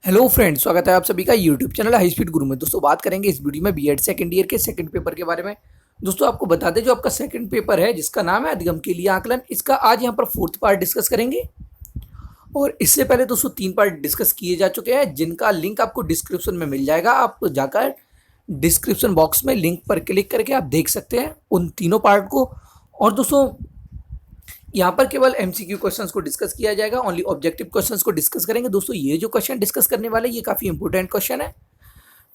Hello friends, स्वागत है आप सभी का यूट्यूब चैनल हाई स्पीड गुरु में। दोस्तों बात करेंगे इस वीडियो में बीएड सेकंड ईयर के सेकंड पेपर के बारे में। दोस्तों आपको बता दें, जो आपका सेकंड पेपर है जिसका नाम है अधिगम के लिए आकलन, इसका आज यहाँ पर फोर्थ पार्ट डिस्कस करेंगे। और इससे पहले दोस्तों 3 पार्ट डिस्कस किए जा चुके हैं, जिनका लिंक आपको डिस्क्रिप्शन में मिल जाएगा। आप जाकर डिस्क्रिप्शन बॉक्स में लिंक पर क्लिक करके आप देख सकते हैं उन तीनों पार्ट को। और दोस्तों यहाँ पर केवल एमसीक्यू क्वेश्चंस को डिस्कस किया जाएगा, ओनली ऑब्जेक्टिव क्वेश्चंस को डिस्कस करेंगे। दोस्तों ये जो क्वेश्चन डिस्कस करने वाले ये काफ़ी इंपॉर्टेंट क्वेश्चन है,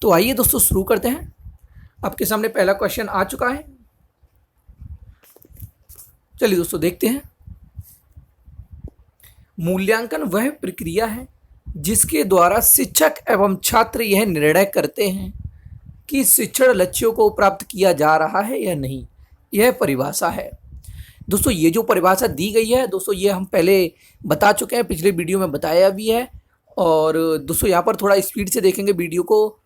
तो आइए दोस्तों शुरू करते हैं। आपके सामने पहला क्वेश्चन आ चुका है, चलिए दोस्तों देखते हैं। मूल्यांकन वह प्रक्रिया है जिसके द्वारा शिक्षक एवं छात्र यह निर्णय करते हैं कि शिक्षण लक्ष्यों को प्राप्त किया जा रहा है या नहीं। यह परिभाषा है। दोस्तों ये जो परिभाषा दी गई है दोस्तों, ये हम पहले बता चुके हैं, पिछले वीडियो में बताया भी है। और दोस्तों यहाँ पर थोड़ा स्पीड से देखेंगे, वीडियो को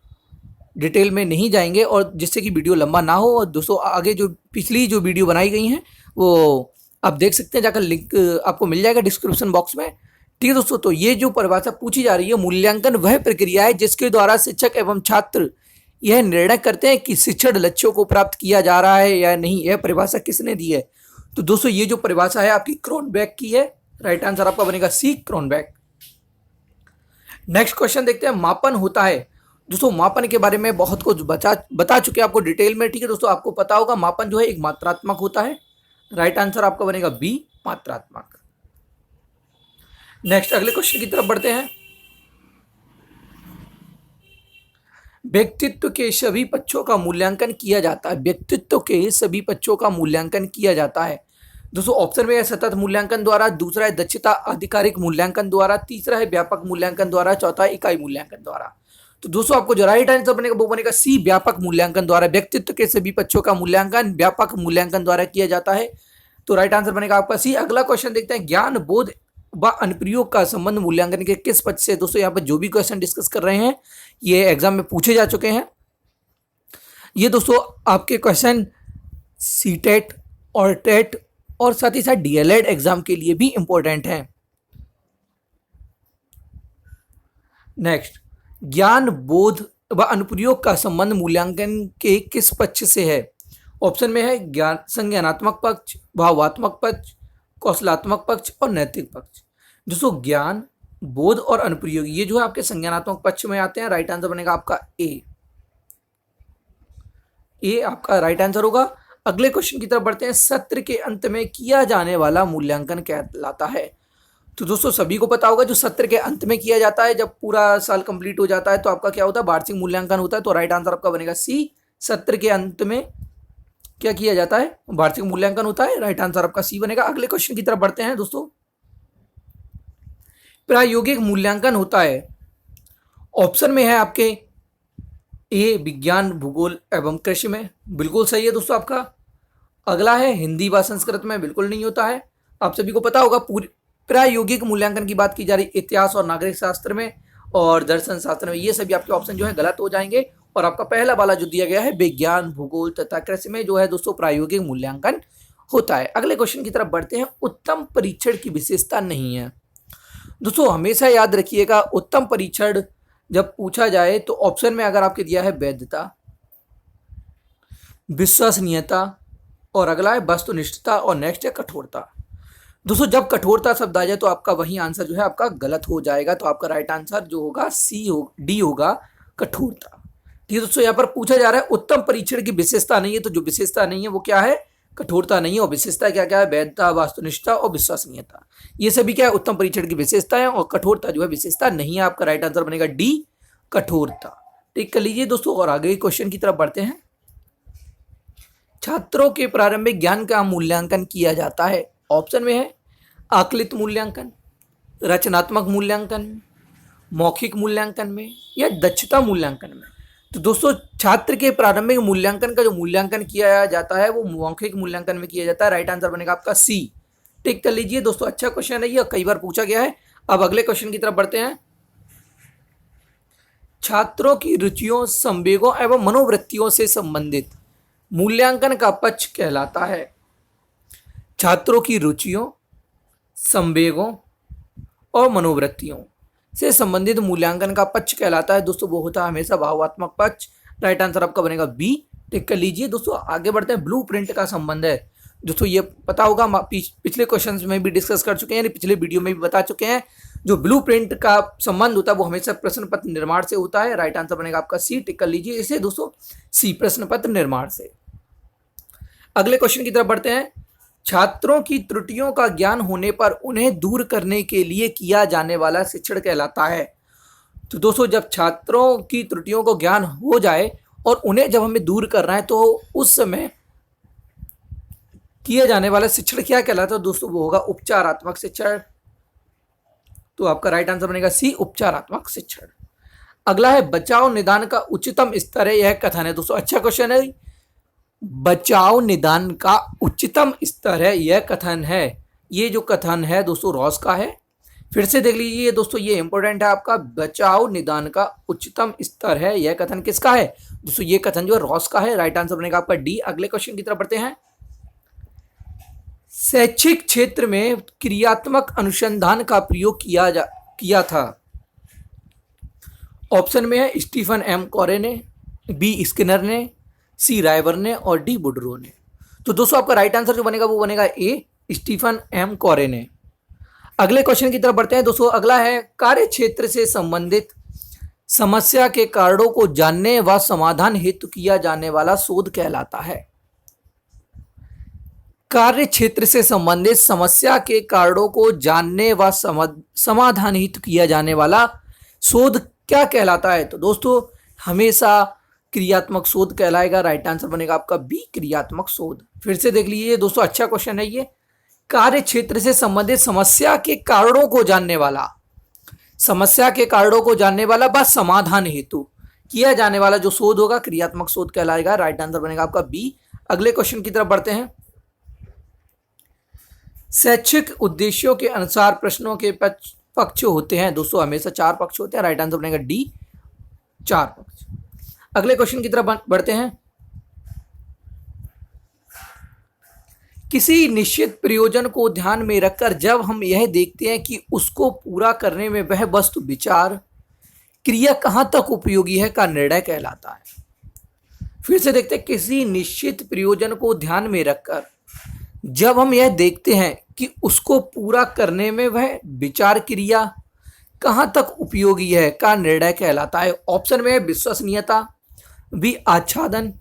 डिटेल में नहीं जाएंगे, और जिससे कि वीडियो लंबा ना हो। और दोस्तों आगे जो पिछली जो वीडियो बनाई गई हैं वो आप देख सकते हैं, जाकर लिंक आपको मिल जाएगा डिस्क्रिप्शन बॉक्स में। ठीक है दोस्तों, तो ये जो परिभाषा पूछी जा रही है, मूल्यांकन वह प्रक्रिया है जिसके द्वारा शिक्षक एवं छात्र यह निर्णय करते हैं कि शिक्षण लक्ष्यों को प्राप्त किया जा रहा है या नहीं। यह परिभाषा किसने दी है? तो दोस्तों ये जो परिभाषा है आपकी क्रोनबेक की है। राइट आंसर आपका बनेगा सी, क्रोनबेक। नेक्स्ट क्वेश्चन देखते हैं। मापन होता है। दोस्तों मापन के बारे में बहुत कुछ बता चुके हैं आपको डिटेल में। ठीक है दोस्तों, आपको पता होगा मापन जो है एक मात्रात्मक होता है। राइट आंसर आपका बनेगा बी, मात्रात्मक। नेक्स्ट अगले क्वेश्चन की तरफ बढ़ते हैं। व्यक्तित्व के सभी पक्षों का मूल्यांकन किया जाता है। व्यक्तित्व के सभी पक्षों का मूल्यांकन किया जाता है। दोस्तों ऑप्शन में है सतत मूल्यांकन द्वारा, दूसरा है दक्षता आधिकारिक मूल्यांकन द्वारा, तीसरा है व्यापक मूल्यांकन द्वारा, चौथा है इकाई मूल्यांकन द्वारा। तो दोस्तों आपको जो राइट आंसर बनेगा वो बनेगा सी, व्यापक मूल्यांकन द्वारा। व्यक्तित्व के सभी पक्षों का मूल्यांकन व्यापक मूल्यांकन द्वारा किया जाता है, तो राइट आंसर बनेगा आपका सी। अगला क्वेश्चन देखते हैं। ज्ञान, बोध व अनुप्रयोग का संबंध मूल्यांकन के किस पक्ष से? दोस्तों यहाँ पर जो भी क्वेश्चन डिस्कस कर रहे हैं ये एग्जाम में पूछे जा चुके हैं। ये दोस्तों आपके क्वेश्चन सीटेट और टेट और साथ ही साथ डीएलएड एग्जाम के लिए भी इंपॉर्टेंट है। नेक्स्ट, ज्ञान, बोध व अनुप्रयोग का संबंध मूल्यांकन के किस पक्ष से है? ऑप्शन में है ज्ञान संज्ञानात्मक पक्ष, भावात्मक पक्ष, कौशलात्मक पक्ष और नैतिक पक्ष। दोस्तों ज्ञान, बोध और अनुप्रयोग ये जो है आपके संज्ञानात्मक पक्ष में आते हैं। राइट आंसर बनेगा आपका ए आपका राइट आंसर होगा। अगले क्वेश्चन की तरफ बढ़ते हैं। सत्र के अंत में किया जाने वाला मूल्यांकन कहलाता है। तो दोस्तों सभी को पता होगा, जो सत्र के अंत में किया जाता है, जब पूरा साल कंप्लीट हो जाता है तो आपका क्या होता है? वार्षिक मूल्यांकन होता है। तो राइट आंसर आपका बनेगा सी, सत्र के अंत में क्या किया जाता है? वार्षिक मूल्यांकन होता है। राइट आंसर आपका सी बनेगा। अगले क्वेश्चन की तरफ बढ़ते हैं दोस्तों। प्रायोगिक मूल्यांकन होता है। ऑप्शन में है आपके ए विज्ञान, भूगोल एवं कृषि में, बिल्कुल सही है दोस्तों आपका। अगला है हिंदी व संस्कृत में, बिल्कुल नहीं होता है। आप सभी को पता होगा पूरी प्रायोगिक मूल्यांकन की बात की जा रही, इतिहास और नागरिक शास्त्र में और दर्शन शास्त्र में। ये सभी आपके ऑप्शन जो है गलत हो जाएंगे। और आपका पहला वाला जो दिया गया है विज्ञान, भूगोल तथा कृषि में जो है दोस्तों प्रायोगिक मूल्यांकन होता है। अगले क्वेश्चन की तरफ बढ़ते हैं। उत्तम परीक्षण की विशेषता नहीं है। दोस्तों हमेशा याद रखिएगा, उत्तम परीक्षण जब पूछा जाए तो ऑप्शन में अगर आपके दिया है वैधता, विश्वसनीयता और अगला है वस्तुनिष्ठता और नेक्स्ट है कठोरता। दोस्तों जब कठोरता शब्द आ जाए तो आपका वही आंसर जो है आपका गलत हो जाएगा। तो आपका राइट आंसर जो होगा डी होगा, कठोरता। ठीक है दोस्तों, यहाँ पर पूछा जा रहा है उत्तम परीक्षण की विशेषता नहीं है, तो जो विशेषता नहीं है वो क्या है? कठोरता नहीं है। और विशेषता क्या क्या है? वैधता, वस्तुनिष्ठता और विश्वसनीयता। ये सभी क्या है? उत्तम परीक्षण की विशेषता है। और कठोरता जो है विशेषता नहीं है। आपका राइट आंसर बनेगा डी, कठोरता। ठीक कर लीजिए दोस्तों, और आगे क्वेश्चन की तरफ बढ़ते हैं। छात्रों के प्रारंभिक ज्ञान का मूल्यांकन किया जाता है। ऑप्शन में है आकलित मूल्यांकन, रचनात्मक मूल्यांकन, मौखिक मूल्यांकन में या दक्षता मूल्यांकन में। तो दोस्तों छात्र के प्रारंभिक मूल्यांकन का जो मूल्यांकन किया जाता है वो मौखिक मूल्यांकन में किया जाता है। राइट आंसर बनेगा आपका सी। टिक कर लीजिए दोस्तों, अच्छा क्वेश्चन है ये, कई बार पूछा गया है। अब अगले क्वेश्चन की तरफ बढ़ते हैं। छात्रों की रुचियों, संवेगों एवं मनोवृत्तियों से संबंधित मूल्यांकन का पक्ष कहलाता है। छात्रों की रुचियों, संवेगों और मनोवृत्तियों से संबंधित मूल्यांकन का पक्ष कहलाता है? दोस्तों वो होता है हमेशा भावात्मक पक्ष। राइट आंसर आपका बनेगा बी। टिक कर लीजिए दोस्तों। आगे बढ़ते हैं। ब्लूप्रिंट का संबंध है दोस्तों, ये पता होगा, पिछले क्वेश्चंस में भी डिस्कस कर चुके हैं, यानी पिछले वीडियो में भी बता चुके हैं। जो ब्लूप्रिंट का संबंध होता है वो हमेशा प्रश्न पत्र निर्माण से होता है। राइट आंसर बनेगा आपका सी। टिक कर लीजिए इसे दोस्तों, सी, प्रश्न पत्र निर्माण से। अगले क्वेश्चन की तरफ बढ़ते हैं। छात्रों की त्रुटियों का ज्ञान होने पर उन्हें दूर करने के लिए किया जाने वाला शिक्षण कहलाता है? तो दोस्तों जब छात्रों की त्रुटियों को ज्ञान हो जाए और उन्हें जब हमें दूर करना है तो उस समय किया जाने वाला शिक्षण क्या कहलाता है? दोस्तों वो होगा उपचारात्मक शिक्षण। तो आपका राइट आंसर बनेगा सी, उपचारात्मक शिक्षण। अगला है बचाव निदान का उच्चतम स्तर है, यह कथन है। दोस्तों अच्छा क्वेश्चन है। बचाव निदान का उच्चतम स्तर है, यह कथन है। ये जो कथन है दोस्तों रॉस का है। फिर से देख लीजिए दोस्तों, ये इंपॉर्टेंट है आपका। बचाव निदान का उच्चतम स्तर है, यह कथन किसका है? दोस्तों ये कथन जो है रॉस का है। राइट आंसर बनेगा आपका डी। अगले क्वेश्चन की तरफ बढ़ते हैं। शैक्षिक क्षेत्र में क्रियात्मक अनुसंधान का प्रयोग किया था। ऑप्शन में है स्टीफन एम कॉरे ने, बी स्किनर ने, सी रायबर ने और डी बुडरो ने। तो दोस्तों आपका राइट आंसर जो बनेगा वो बनेगा ए, स्टीफन एम कॉरे ने। अगले क्वेश्चन की तरफ बढ़ते हैं दोस्तों। अगला है कार्य क्षेत्र से संबंधित समस्या के कारणों को जानने व समाधान हेतु किया जाने वाला शोध कहलाता है? कार्य क्षेत्र से संबंधित समस्या के कारणों को जानने व समाधान हेतु किया जाने वाला शोध क्या कहलाता है? तो दोस्तों हमेशा क्रियात्मक शोध कहलाएगा। राइट आंसर बनेगा आपका बी, क्रियात्मक शोध। फिर से देख लीजिए दोस्तों, अच्छा क्वेश्चन है ये। कार्य क्षेत्र से संबंधित समस्या के कारणों को जानने वाला, समस्या के कारणों को जानने वाला व समाधान हेतु किया जाने वाला जो शोध होगा क्रियात्मक शोध कहलाएगा। राइट आंसर बनेगा आपका बी। अगले क्वेश्चन की तरफ बढ़ते हैं। शैक्षिक उद्देश्यों के अनुसार प्रश्नों के पक्ष होते हैं। दोस्तों हमेशा 4 पक्ष होते हैं। राइट आंसर बनेगा डी, 4 पक्ष। अगले क्वेश्चन की तरफ बढ़ते हैं। किसी निश्चित प्रयोजन को ध्यान में रखकर जब हम यह देखते हैं कि उसको पूरा करने में वह वस्तु विचार क्रिया कहाँ तक उपयोगी है का निर्णय कहलाता है। फिर से देखते हैं। किसी निश्चित प्रयोजन को ध्यान में रखकर जब हम यह देखते हैं कि उसको पूरा करने में वह विचार क्रिया कहाँ तक उपयोगी है का निर्णय कहलाता है। ऑप्शन में है विश्वसनीयता, बी आच्छादन,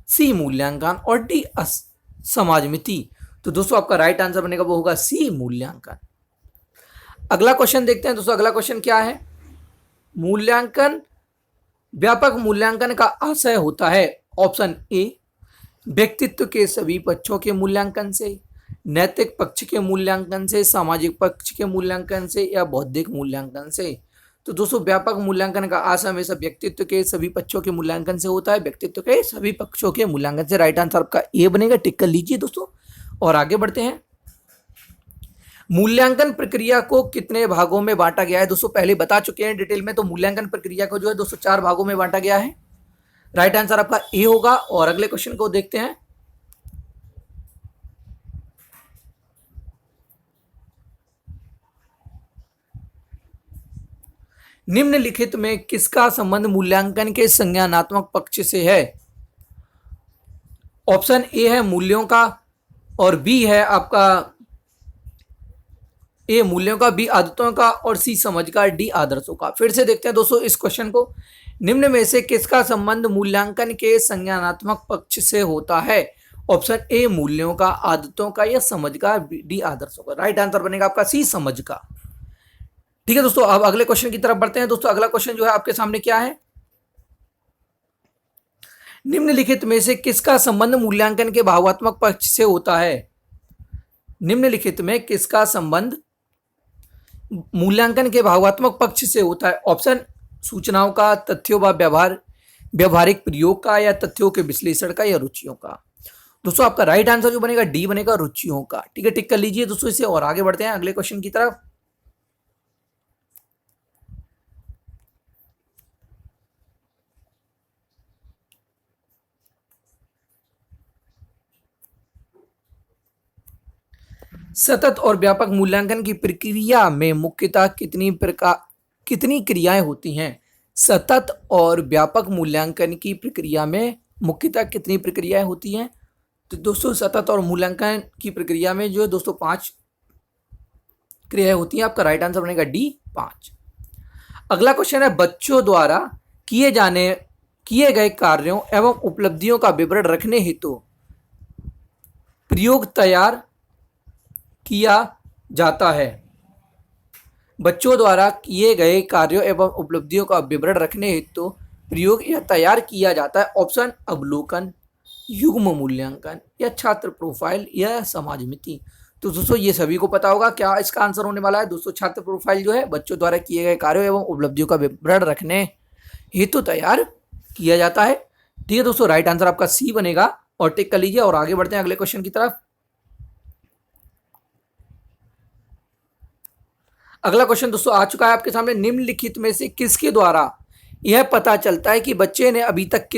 सी मूल्यांकन और डी समाजमिति। तो दोस्तों आपका राइट आंसर बनेगा वो होगा सी, मूल्यांकन। अगला क्वेश्चन देखते हैं दोस्तों। अगला क्वेश्चन क्या है? मूल्यांकन, व्यापक मूल्यांकन का आशय होता है। ऑप्शन ए व्यक्तित्व के सभी पक्षों के मूल्यांकन से, नैतिक पक्ष के मूल्यांकन से, सामाजिक पक्ष के मूल्यांकन से या बौद्धिक मूल्यांकन से। तो दोस्तों व्यापक मूल्यांकन का आशय हमेशा व्यक्तित्व के सभी पक्षों के मूल्यांकन से होता है। व्यक्तित्व के सभी पक्षों के मूल्यांकन से। राइट आंसर आपका ए बनेगा। टिक कर लीजिए दोस्तों और आगे बढ़ते हैं। मूल्यांकन प्रक्रिया को कितने भागों में बांटा गया है? दोस्तों पहले बता चुके हैं डिटेल में। तो मूल्यांकन प्रक्रिया को जो है दोस्तों 4 भागों में बांटा गया है। राइट आंसर आपका ए होगा। और अगले क्वेश्चन को देखते हैं। निम्नलिखित में किसका संबंध मूल्यांकन के संज्ञानात्मक पक्ष से है? ऑप्शन ए है मूल्यों का, और बी है आपका ए मूल्यों का, बी आदतों का और सी समझ का, डी आदर्शों का। फिर से देखते हैं दोस्तों इस क्वेश्चन को। निम्न में से किसका संबंध मूल्यांकन के संज्ञानात्मक पक्ष से होता है? ऑप्शन ए मूल्यों का, आदतों का या समझ का, डी आदर्शों का। राइट आंसर बनेगा आपका सी, समझ का। ठीक है दोस्तों, अब अगले क्वेश्चन की तरफ बढ़ते हैं। दोस्तों अगला क्वेश्चन जो है आपके सामने क्या है? निम्नलिखित में से किसका संबंध मूल्यांकन के भावात्मक पक्ष से होता है? निम्नलिखित में किसका संबंध मूल्यांकन के भावात्मक पक्ष से होता है? ऑप्शन सूचनाओं का, तथ्यों व व्यवहारिक प्रयोग का, या तथ्यों के विश्लेषण का, या रुचियों का। दोस्तों आपका राइट आंसर जो बनेगा डी बनेगा, रुचियों का। ठीक है, टिक कर लीजिए दोस्तों इसे और आगे बढ़ते हैं अगले क्वेश्चन की तरफ। सतत और व्यापक मूल्यांकन की प्रक्रिया में मुख्यतः कितनी क्रियाएं होती हैं? सतत और व्यापक मूल्यांकन की प्रक्रिया में मुख्यतः कितनी प्रक्रियाएं होती हैं? तो दोस्तों सतत और मूल्यांकन की प्रक्रिया में जो है दोस्तों 5 क्रियाएं होती हैं। आपका राइट आंसर बनेगा डी 5। अगला क्वेश्चन है, बच्चों द्वारा किए गए कार्यों एवं उपलब्धियों का विवरण रखने हेतु प्रयोग तैयार किया जाता है। बच्चों द्वारा किए गए कार्यों एवं उपलब्धियों का विवरण रखने हेतु प्रयोग या तैयार किया जाता है। ऑप्शन अवलोकन, युग्म मूल्यांकन या छात्र प्रोफाइल या समाजमिति। तो दोस्तों ये सभी को पता होगा क्या इसका आंसर होने वाला है। दोस्तों छात्र प्रोफाइल जो है बच्चों द्वारा किए गए कार्यों एवं उपलब्धियों का विवरण रखने हेतु तैयार किया जाता है। ठीक है दोस्तों, राइट आंसर आपका सी बनेगा और टिक कर लीजिए और आगे बढ़ते हैं अगले क्वेश्चन की तरफ। अगला क्वेश्चन दोस्तों आ चुका है आपके सामने, निम्नलिखित में से किसके द्वारा यह पता चलता है कि बच्चे ने अभी तक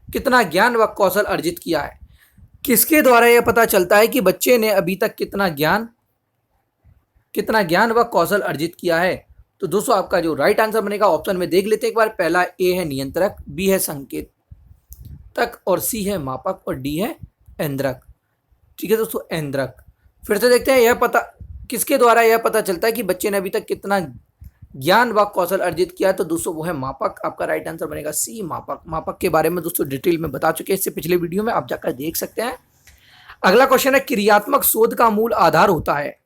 कितना ज्ञान व कौशल अर्जित किया है। किसके द्वारा यह पता चलता है कि बच्चे ने अभी तक कितना ज्ञान व कौशल अर्जित किया है। तो दोस्तों आपका जो राइट आंसर बनेगा ऑप्शन में देख लेते हैं एक बार। पहला ए है नियंत्रक, बी है संकेतक और सी है मापक और डी है ऐन्द्रक। ठीक है दोस्तों, ऐन्द्रक। फिर से देखते हैं किसके द्वारा यह पता चलता है कि बच्चे ने अभी तक कितना ज्ञान व कौशल अर्जित किया है। तो दोस्तों वो है मापक। आपका राइट आंसर बनेगा सी मापक। मापक के बारे में दोस्तों डिटेल में बता चुके हैं इससे पिछले वीडियो में, आप जाकर देख सकते हैं। अगला क्वेश्चन है, क्रियात्मक शोध का मूल आधार होता है।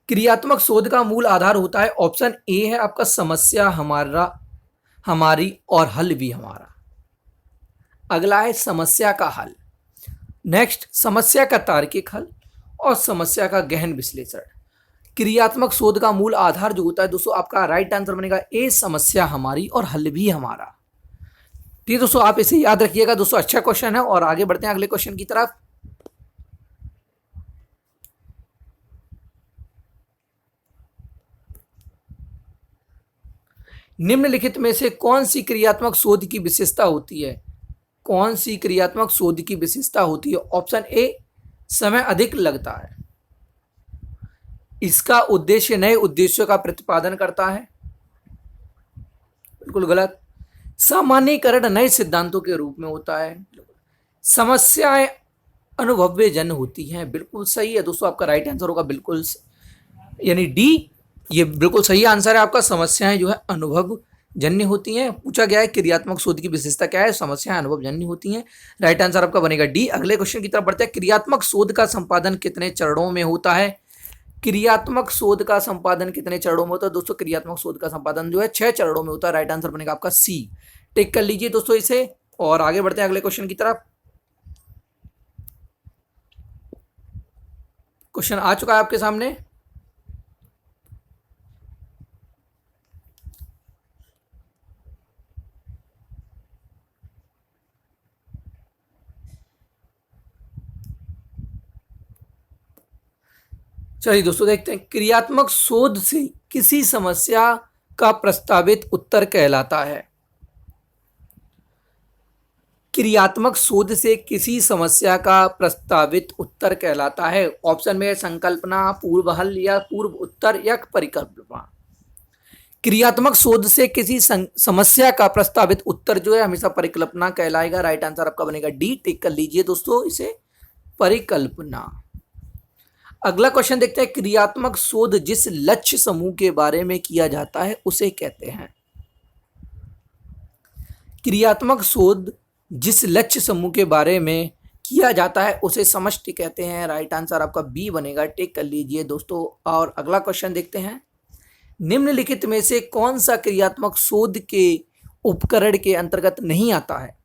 क्रियात्मक शोध का मूल आधार होता है। ऑप्शन ए है आपका समस्या हमारी और हल भी हमारा। अगला है समस्या का हल, नेक्स्ट समस्या का तार्किक हल और समस्या का गहन विश्लेषण। क्रियात्मक शोध का मूल आधार जो होता है दोस्तों आपका राइट आंसर बनेगा ए समस्या हमारी और हल भी हमारा। ठीक है दोस्तों, आप इसे याद रखिएगा दोस्तों, अच्छा क्वेश्चन है। और आगे बढ़ते हैं अगले क्वेश्चन की तरफ। निम्नलिखित में से कौन सी क्रियात्मक शोध की विशेषता होती है? कौन सी क्रियात्मक शोध की विशेषता होती है? ऑप्शन ए समय अधिक लगता है, इसका उद्देश्य नए उद्देश्यों का प्रतिपादन करता है। बिल्कुल गलत। सामान्यीकरण नए सिद्धांतों के रूप में होता है। समस्याएं अनुभव्य जन्य होती हैं। बिल्कुल सही है दोस्तों, आपका राइट आंसर होगा बिल्कुल यानी डी। ये बिल्कुल सही आंसर है आपका। समस्याएं जो है अनुभव जन्य होती हैं। पूछा गया है क्रियात्मक शोध की विशेषता क्या है? समस्याएं अनुभव जन्य होती हैं। राइट आंसर आपका बनेगा डी। अगले क्वेश्चन की तरफ बढ़ते हैं। क्रियात्मक शोध का संपादन कितने चरणों में होता है? क्रियात्मक शोध का संपादन कितने चरणों में होता है? दोस्तों क्रियात्मक शोध का संपादन जो है 6 चरणों में होता है। राइट आंसर बनेगा आपका सी। टिक कर लीजिए दोस्तों इसे और आगे बढ़ते हैं अगले क्वेश्चन की तरफ। क्वेश्चन आ चुका है आपके सामने। चलिए दोस्तों देखते हैं। क्रियात्मक शोध से किसी समस्या का प्रस्तावित उत्तर कहलाता है। क्रियात्मक शोध से किसी समस्या का प्रस्तावित उत्तर कहलाता है। ऑप्शन में संकल्पना, पूर्व हल या पूर्व उत्तर या परिकल्पना। क्रियात्मक शोध से किसी समस्या का प्रस्तावित उत्तर जो है हमेशा परिकल्पना कहलाएगा। राइट आंसर आपका बनेगा डी। टिक कर लीजिए दोस्तों इसे, परिकल्पना। अगला क्वेश्चन देखते हैं। क्रियात्मक शोध जिस लक्ष्य समूह के बारे में किया जाता है उसे कहते हैं। क्रियात्मक शोध जिस लक्ष्य समूह के बारे में किया जाता है उसे समष्टि कहते हैं। राइट आंसर आपका बी बनेगा। टिक कर लीजिए दोस्तों और अगला क्वेश्चन देखते हैं। निम्नलिखित में से कौन सा क्रियात्मक शोध के उपकरण के अंतर्गत नहीं आता है?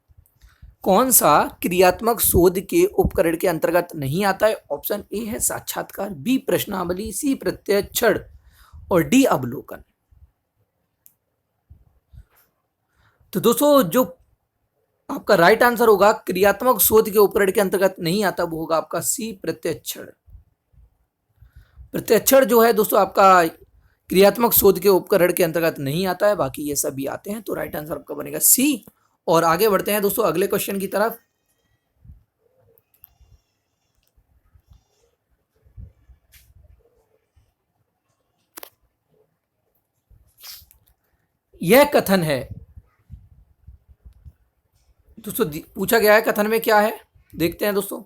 कौन सा क्रियात्मक शोध के उपकरण के अंतर्गत नहीं आता है? ऑप्शन ए है साक्षात्कार, बी प्रश्नावली, सी प्रत्युत्तर और डी अवलोकन। तो दोस्तों जो आपका राइट आंसर होगा क्रियात्मक शोध के उपकरण के अंतर्गत नहीं आता वो होगा आपका सी प्रत्युत्तर। प्रत्युत्तर जो है दोस्तों आपका क्रियात्मक शोध के उपकरण के अंतर्गत नहीं आता है, बाकी ये सभी आते हैं। तो राइट आंसर आपका बनेगा सी और आगे बढ़ते हैं दोस्तों अगले क्वेश्चन की तरफ। यह कथन है दोस्तों, पूछा गया है कथन में क्या है, देखते हैं दोस्तों।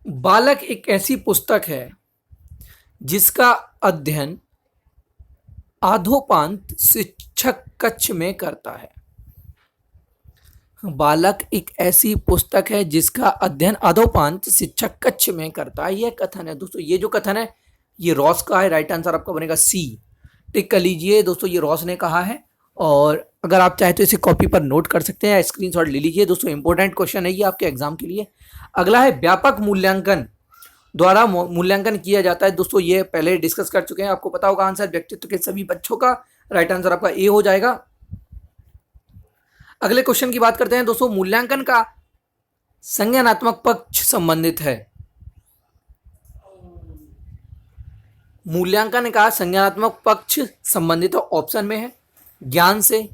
बालक एक ऐसी पुस्तक है जिसका अध्ययन आधोपांत शिक्षक कक्ष में करता है। बालक एक ऐसी पुस्तक है जिसका अध्ययन अधोपांत शिक्षक कक्ष में करता है। यह कथन है दोस्तों। ये जो कथन है ये रॉस का है। राइट आंसर आपका बनेगा सी। टिक कर लीजिए दोस्तों, ये रॉस ने कहा है। और अगर आप चाहे तो इसे कॉपी पर नोट कर सकते हैं, स्क्रीनशॉट ले लीजिए दोस्तों। इंपॉर्टेंट क्वेश्चन है ये आपके एग्जाम के लिए। अगला है व्यापक मूल्यांकन द्वारा मूल्यांकन किया जाता है। दोस्तों ये पहले डिस्कस कर चुके हैं, आपको पता होगा आंसर। व्यक्तित्व के सभी बच्चों का राइट आंसर आपका ए हो जाएगा। अगले क्वेश्चन की बात करते हैं दोस्तों। मूल्यांकन का संज्ञानात्मक पक्ष संबंधित है। मूल्यांकन का संज्ञानात्मक पक्ष संबंधित ऑप्शन में है ज्ञान से,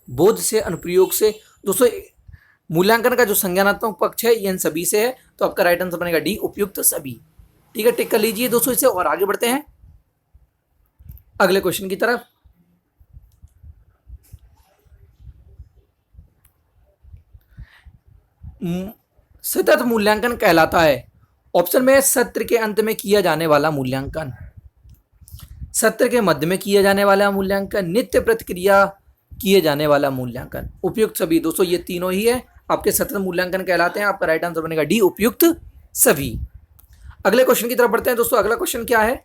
बोध से, अनुप्रयोग से। दोस्तों मूल्यांकन का जो संज्ञानात्मक पक्ष है ये इन सभी से है, तो आपका राइट आंसर बनेगा डी, उपयुक्त सभी। ठीक है, टिक कर लीजिए दोस्तों इसे और आगे बढ़ते हैं अगले क्वेश्चन की तरफ। सतत मूल्यांकन कहलाता है। ऑप्शन में सत्र के अंत में किया जाने वाला मूल्यांकन, सत्र के मध्य में किया जाने वाला मूल्यांकन, नित्य प्रतिक्रिया किए जाने वाला मूल्यांकन, उपयुक्त सभी। दोस्तों ये तीनों ही है आपके सतत मूल्यांकन कहलाते हैं। आपका राइट आंसर बनेगा डी, उपयुक्त सभी। अगले क्वेश्चन की तरफ बढ़ते हैं दोस्तों। अगला क्वेश्चन क्या है?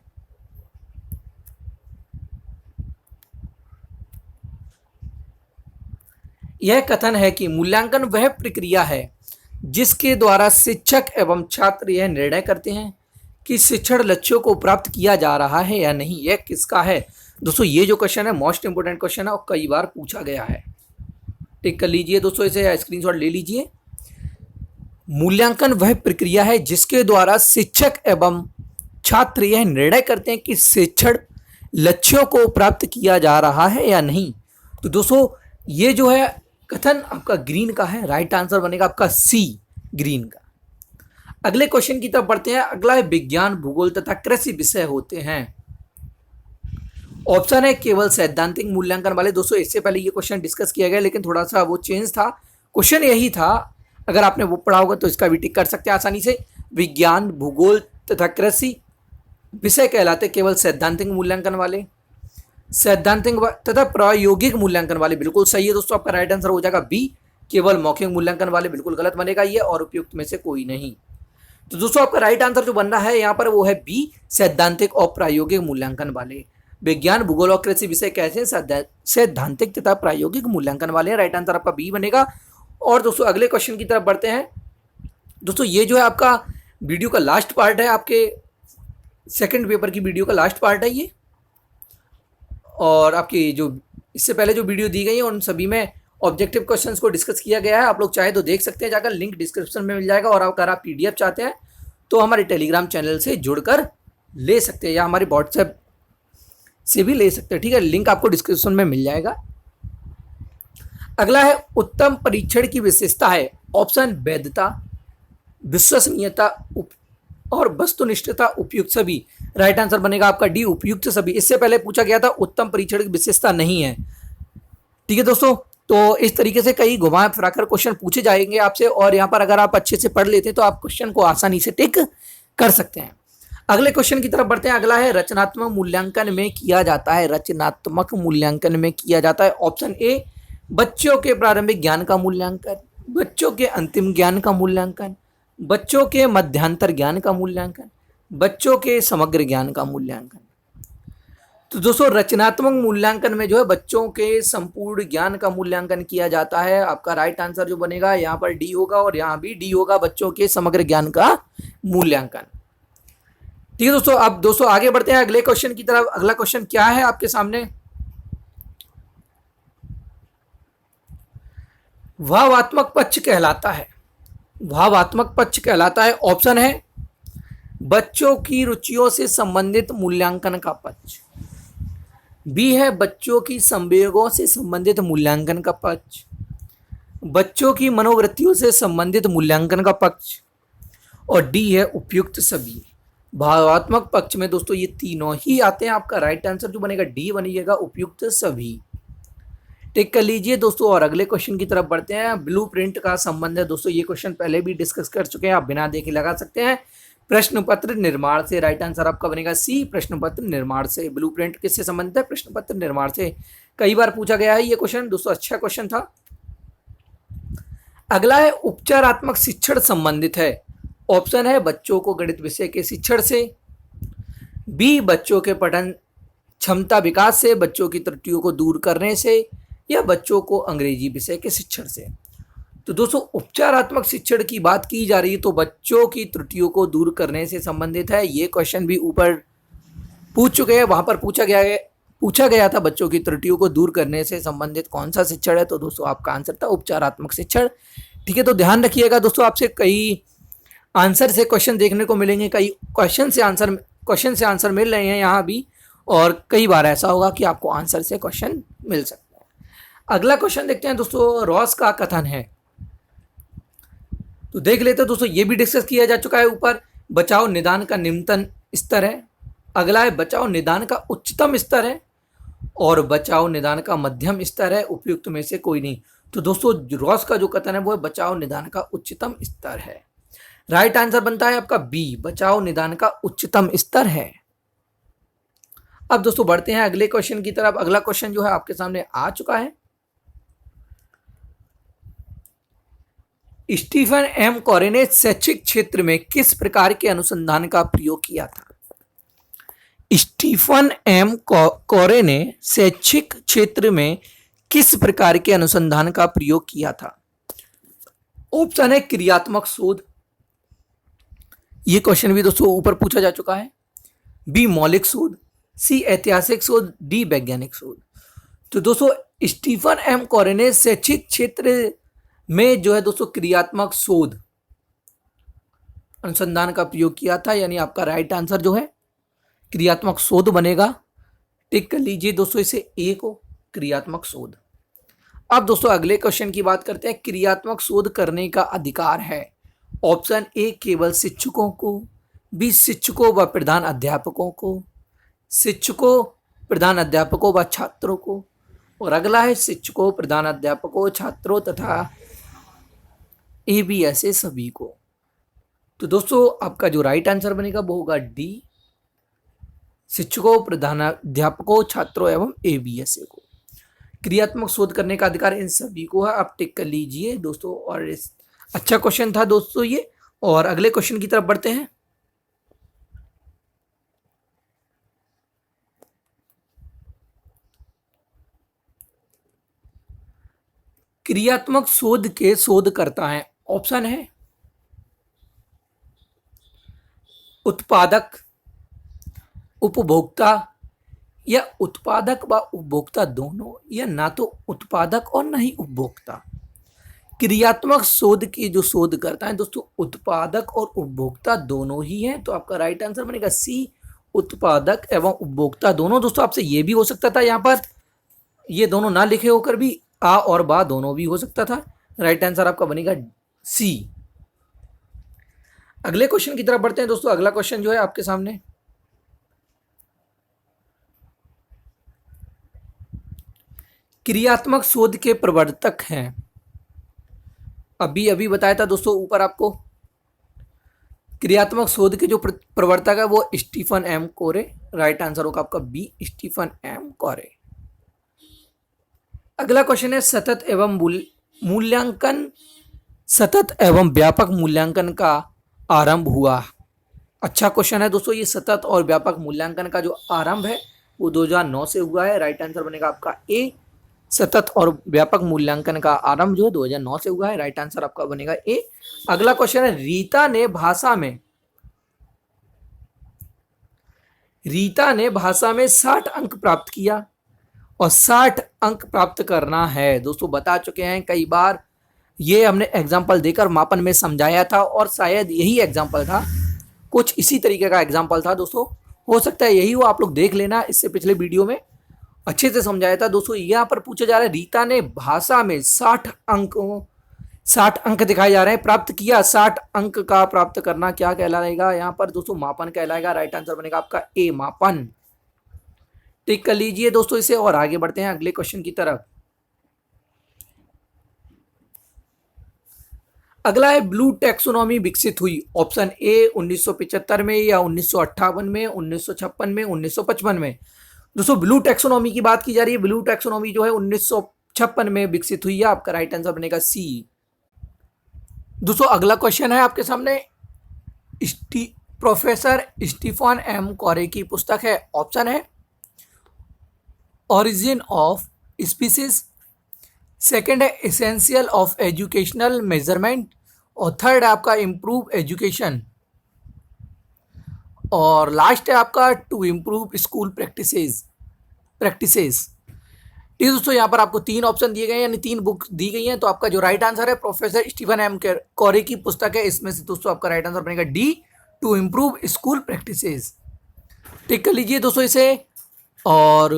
यह कथन है कि मूल्यांकन वह प्रक्रिया है जिसके द्वारा शिक्षक एवं छात्र यह निर्णय करते हैं कि शिक्षण लक्ष्यों को प्राप्त किया जा रहा है या नहीं। यह किसका है? दोस्तों ये जो क्वेश्चन है मोस्ट इंपोर्टेंट क्वेश्चन है और कई बार पूछा गया है। टिक कर लीजिए दोस्तों इसे, स्क्रीनशॉट ले लीजिए। मूल्यांकन वह प्रक्रिया है जिसके द्वारा शिक्षक एवं छात्र यह निर्णय करते हैं कि शिक्षण लक्ष्यों को प्राप्त किया जा रहा है या नहीं। तो दोस्तों ये जो है कथन आपका ग्रीन का है। राइट आंसर बनेगा आपका सी, ग्रीन का। अगले क्वेश्चन की तरफ बढ़ते हैं। अगला है विज्ञान, भूगोल तथा कृषि विषय होते हैं। ऑप्शन है केवल सैद्धांतिक मूल्यांकन वाले। दोस्तों इससे पहले ये क्वेश्चन डिस्कस किया गया लेकिन थोड़ा सा वो चेंज था। क्वेश्चन यही था, अगर आपने वो पढ़ा होगा तो इसका भी टिक कर सकते हैं आसानी से। विज्ञान, भूगोल तथा कृषि विषय कहलाते केवल सैद्धांतिक मूल्यांकन वाले, सैद्धांतिक तथा प्रायोगिक मूल्यांकन वाले। बिल्कुल सही है दोस्तों, आपका राइट आंसर हो जाएगा बी, केवल मौखिक मूल्यांकन वाले। बिल्कुल गलत बनेगा ये, और उपयुक्त में से कोई नहीं। तो दोस्तों आपका राइट आंसर जो बन रहा है यहाँ पर वो है बी, सैद्धांतिक और प्रायोगिक मूल्यांकन वाले। विज्ञान, भूगोल और कृषि विषय कैसे सैद्धांतिक तथा प्रायोगिक मूल्यांकन वाले हैं। राइट आंसर आपका बी बनेगा। और दोस्तों अगले क्वेश्चन की तरफ बढ़ते हैं। दोस्तों ये जो है आपका वीडियो का लास्ट पार्ट है, आपके सेकंड पेपर की वीडियो का लास्ट पार्ट है ये। और आपकी जो इससे पहले जो वीडियो दी गई है उन सभी में ऑब्जेक्टिव क्वेश्चंस को डिस्कस किया गया है। आप लोग चाहे तो देख सकते हैं जाकर, लिंक डिस्क्रिप्शन में मिल जाएगा। और अगर आप पीडीएफ चाहते हैं तो हमारे टेलीग्राम चैनल से जुड़कर ले सकते हैं या हमारे व्हाट्सएप से भी ले सकते हैं। ठीक है, लिंक आपको डिस्क्रिप्शन में मिल जाएगा। अगला है उत्तम परीक्षण की विशेषता है। ऑप्शन वैधता, विश्वसनीयता और वस्तुनिष्ठता, उपयुक्त सभी। राइट आंसर बनेगा आपका डी, उपयुक्त सभी। इससे पहले पूछा गया था उत्तम परीक्षण की विशेषता नहीं है। ठीक है दोस्तों, तो इस तरीके से कई घुमा फिराकर क्वेश्चन पूछे जाएंगे आपसे, और यहाँ पर अगर आप अच्छे से पढ़ लेते हैं तो आप क्वेश्चन को आसानी से टिक कर सकते हैं। अगले क्वेश्चन की तरफ बढ़ते हैं। अगला है रचनात्मक मूल्यांकन में किया जाता है, रचनात्मक मूल्यांकन में किया जाता है। ऑप्शन ए बच्चों के प्रारंभिक ज्ञान का मूल्यांकन, बच्चों के अंतिम ज्ञान का मूल्यांकन, बच्चों के मध्यांतर ज्ञान का मूल्यांकन, बच्चों के समग्र ज्ञान का मूल्यांकन। तो दोस्तों रचनात्मक मूल्यांकन में जो है बच्चों के संपूर्ण ज्ञान का मूल्यांकन किया जाता है। आपका राइट आंसर जो बनेगा यहाँ पर डी होगा और यहाँ भी डी होगा, बच्चों के समग्र ज्ञान का मूल्यांकन। ठीक है दोस्तों, अब दोस्तों आगे बढ़ते हैं अगले क्वेश्चन की तरफ। अगला क्वेश्चन क्या है आपके सामने? भावात्मक पक्ष कहलाता है। भावात्मक पक्ष कहलाता है? ऑप्शन है बच्चों की रुचियों से संबंधित मूल्यांकन का पक्ष, बी है बच्चों की संवेगों से संबंधित मूल्यांकन का पक्ष, बच्चों की मनोवृत्तियों से संबंधित मूल्यांकन का पक्ष, और डी है उपयुक्त सभी। भावात्मक पक्ष में दोस्तों ये तीनों ही आते हैं। आपका राइट आंसर जो बनेगा डी बनेगा, उपयुक्त सभी। टिक कर लीजिए दोस्तों और अगले क्वेश्चन की तरफ बढ़ते हैं। ब्लूप्रिंट का संबंध है दोस्तों, ये क्वेश्चन पहले भी डिस्कस कर चुके हैं, आप बिना देखे लगा सकते हैं। प्रश्न पत्र निर्माण से, राइट आंसर आपका बनेगा सी, प्रश्न पत्र निर्माण से। ब्लूप्रिंट किससे संबंधित है? प्रश्न पत्र निर्माण से। कई बार पूछा गया है ये क्वेश्चन दोस्तों, अच्छा क्वेश्चन था। अगला है उपचारात्मक शिक्षण संबंधित है। ऑप्शन है बच्चों को गणित विषय के शिक्षण से, बी बच्चों के पठन क्षमता विकास से, बच्चों की त्रुटियों को दूर करने से, या बच्चों को अंग्रेजी विषय के शिक्षण से। तो दोस्तों उपचारात्मक शिक्षण की बात की जा रही है तो बच्चों की त्रुटियों को दूर करने से संबंधित है। ये क्वेश्चन भी ऊपर पूछ चुके हैं, वहां पर पूछा गया था बच्चों की त्रुटियों को दूर करने से संबंधित कौन सा शिक्षण है, तो दोस्तों आपका आंसर था उपचारात्मक शिक्षण। ठीक है, तो ध्यान रखिएगा दोस्तों, आपसे कई आंसर से क्वेश्चन देखने को मिलेंगे, कई क्वेश्चन से आंसर मिल रहे हैं यहाँ भी, और कई बार ऐसा होगा कि आपको आंसर से क्वेश्चन मिल सकता है। अगला क्वेश्चन देखते हैं दोस्तों, रॉस का कथन है, तो देख लेते हैं दोस्तों, ये भी डिस्कस किया जा चुका है ऊपर। बचाव निदान का निम्नतम स्तर है, अगला है बचाव निदान का उच्चतम स्तर है, और बचाव निदान का मध्यम स्तर है, उपयुक्त में से कोई नहीं। तो दोस्तों रॉस का जो कथन है वो है बचाव निदान का उच्चतम स्तर है। राइट आंसर बनता है आपका बी, बचाव निदान का उच्चतम स्तर है। अब दोस्तों बढ़ते हैं अगले क्वेश्चन की तरफ। अगला क्वेश्चन जो है आपके सामने आ चुका है। स्टीफन एम कोरे ने शैक्षिक क्षेत्र में किस प्रकार के अनुसंधान का प्रयोग किया था? स्टीफन एम कोरे ने शैक्षिक क्षेत्र में किस प्रकार के अनुसंधान का प्रयोग किया था? ऑप्शन है क्रियात्मक शोध, ये क्वेश्चन भी दोस्तों ऊपर पूछा जा चुका है, बी मौलिक शोध, सी ऐतिहासिक शोध, डी वैज्ञानिक शोध। तो दोस्तों स्टीफन एम कोरे ने शैक्षिक क्षेत्र में जो है दोस्तों क्रियात्मक शोध अनुसंधान का प्रयोग किया था, यानी आपका राइट आंसर जो है क्रियात्मक शोध बनेगा। टिक कर लीजिए दोस्तों इसे ए को, क्रियात्मक शोध। अब दोस्तों अगले क्वेश्चन की बात करते हैं। क्रियात्मक शोध करने का अधिकार है, ऑप्शन ए केवल शिक्षकों को, बी शिक्षकों व प्रधान अध्यापकों को, शिक्षकों प्रधान अध्यापकों व छात्रों को, और अगला है शिक्षकों प्रधान अध्यापकों छात्रों तथा ए बी ऐसे सभी को। तो दोस्तों आपका जो राइट आंसर बनेगा वो होगा डी, शिक्षकों प्रधानाध्यापकों छात्रों एवं ए बी ऐसे को। क्रियात्मक शोध करने का अधिकार इन सभी को है, आप टिक कर लीजिए दोस्तों। और अच्छा क्वेश्चन था दोस्तों ये। और अगले क्वेश्चन की तरफ बढ़ते हैं। क्रियात्मक शोध के शोधकर्ता हैं, ऑप्शन है उत्पादक, उपभोक्ता, या उत्पादक व उपभोक्ता दोनों, या ना तो उत्पादक और ना ही उपभोक्ता। क्रियात्मक शोध के जो शोधकर्ता हैं दोस्तों उत्पादक और उपभोक्ता दोनों ही हैं, तो आपका राइट आंसर बनेगा सी, उत्पादक एवं उपभोक्ता दोनों। दोस्तों आपसे ये भी हो सकता था यहाँ पर ये दोनों ना लिखे होकर भी आ और बा दोनों भी हो सकता था। राइट आंसर आपका बनेगा सी। अगले क्वेश्चन की तरफ बढ़ते हैं दोस्तों। अगला क्वेश्चन जो है आपके सामने, क्रियात्मक शोध के प्रवर्तक हैं, अभी बताया था दोस्तों ऊपर आपको। क्रियात्मक शोध के जो प्रवर्तक है वो स्टीफन एम कोरे। राइट आंसर होगा आपका बी, स्टीफन एम कोरे। अगला क्वेश्चन है सतत एवं मूल्यांकन, सतत एवं व्यापक मूल्यांकन का आरंभ हुआ। अच्छा क्वेश्चन है दोस्तों ये। सतत और व्यापक मूल्यांकन का जो आरंभ है वो 2009 से हुआ है। राइट आंसर बनेगा आपका ए, सतत और व्यापक मूल्यांकन का आरंभ जो है 2009 से हुआ है। राइट आंसर आपका बनेगा ए। अगला क्वेश्चन है रीता ने भाषा में 60 अंक प्राप्त किया, और 60 अंक प्राप्त करना है दोस्तों बता चुके हैं कई बार। ये हमने एग्जाम्पल देकर मापन में समझाया था और शायद यही एग्जाम्पल था, कुछ इसी तरीके का एग्जाम्पल था दोस्तों। हो सकता है यही हो, आप लोग देख लेना, इससे पिछले वीडियो में अच्छे से समझाया था दोस्तों। यहाँ पर पूछा जा रहा है रीता ने भाषा में 60 अंक दिखाए जा रहे हैं, प्राप्त किया। 60 अंक का प्राप्त करना क्या कहलाएगा यहाँ पर दोस्तों? मापन कहलाएगा। राइट आंसर बनेगा आपका ए, मापन। टिक कर लीजिए दोस्तों इसे और आगे बढ़ते हैं अगले क्वेश्चन की तरफ। अगला है ब्लू टैक्सोनॉमी विकसित हुई। ऑप्शन ए 1975 में या 1958 में, 1956 में, 1955 में। दोस्तों ब्लू टैक्सोनॉमी की बात की जा रही है। ब्लू टैक्सोनॉमी जो है 1956 में विकसित हुई है। आपका राइट आंसर बनेगा सी। दोस्तों अगला क्वेश्चन है आपके सामने, प्रोफेसर स्टीफन एम कॉरे की पुस्तक है। ऑप्शन है ओरिजिन ऑफ स्पीसीज, सेकेंड है एसेंशियल ऑफ एजुकेशनल मेजरमेंट, और थर्ड है आपका इम्प्रूव एजुकेशन, और लास्ट है आपका टू इम्प्रूव स्कूल प्रैक्टिसेस। ठीक है दोस्तों, यहाँ पर आपको 3 ऑप्शन दिए गए हैं, यानी 3 बुक दी गई हैं। तो आपका जो राइट आंसर है प्रोफेसर स्टीफन एम कॉरे की पुस्तक है। इसमें से दोस्तों आपका राइट आंसर बनेगा D, to improve school practices. Tick कर लीजिए दोस्तों इसे। और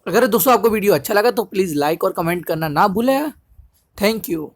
अगर दोस्तों आपको वीडियो अच्छा लगा तो प्लीज़ लाइक और कमेंट करना ना भूलें। Thank you.